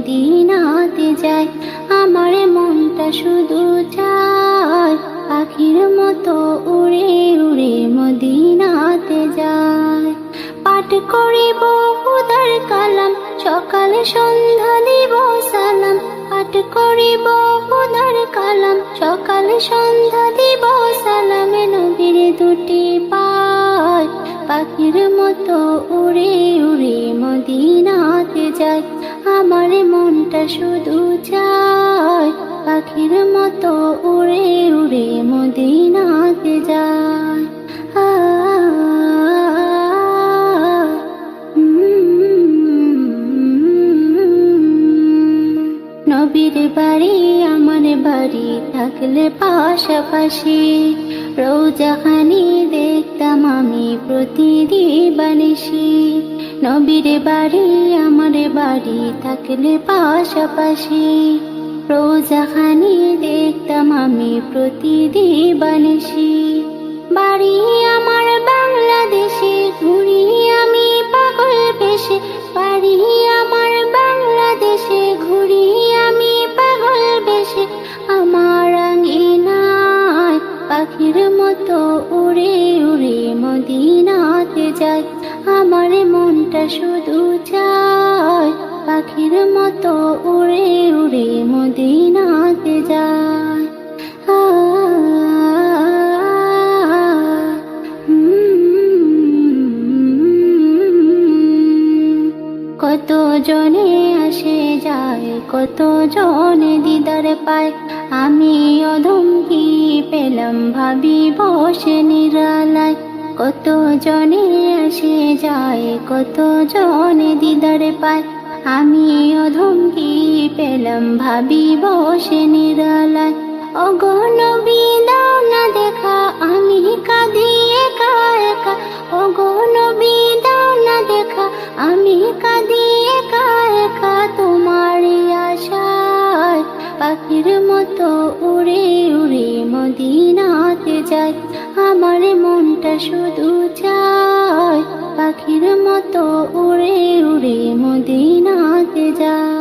মদিনাতে যাই। আমার মনটা শুধু চায় পাখির মতো উড়ে উড়ে মদিনাতে যায়। পাঠ করিব খুদার কালাম, সকালে সন্ধ্যা দিব সালাম। পাঠ করিব খুদার কালাম, সকালে সন্ধ্যা দিব সালাম। নবীর দুটি পায় পাখির মতো উড়ে উড়ে মদিনাতে যায়। আমার মনটা শুধু চায় পাখির মতো উড়ে উড়ে মদিনাতে যায়। নবীর বাড়ি আমার বাড়ি থাকলে পাশাপাশি, রোজাখানি দেখতাম আমি প্রতিদিবানিসি। নবীর বাড়ি আমার বাড়ি থাকলে পাশাপাশি, রোজাখানি দেখতাম আমি প্রতিদিবানিসি। বাড়ি আমার বাংলাদেশে, ঘুরি আমি পাগল বেশে। বাড়ি আমার বাংলাদেশে, ঘুরি আমি পাগল বেশে। আমার আঙ্গিনায় পাখির মতো উড়ে উড়ে মদিনাতে যায়। আমার মনটা শুধু চায় পাখির মতো উড়ে উড়ে মদিনাতে যায়। কত জনে আসে যায়, কত জনে দিদার পায়। আমি অধম কি পেলাম ভাবি বসে নিরালায়। কত জনে আসে যায়, কত জনে দিদার পায়। আমি অধম কি পেলাম ভাবি বসে নিরালায়। ওগো নবী দাও না দেখা, আমি কাঁদি একা একা। ওগো নবী দাও না দেখা, আমি কাঁদি একা একা। তোমারই আশায় পাখির মতো উড়ে উড়ে মদিনাতে যায়। আমার মনটা শুধু চায় পাখির মতো উড়ে উড়ে মদিনাতে যায়।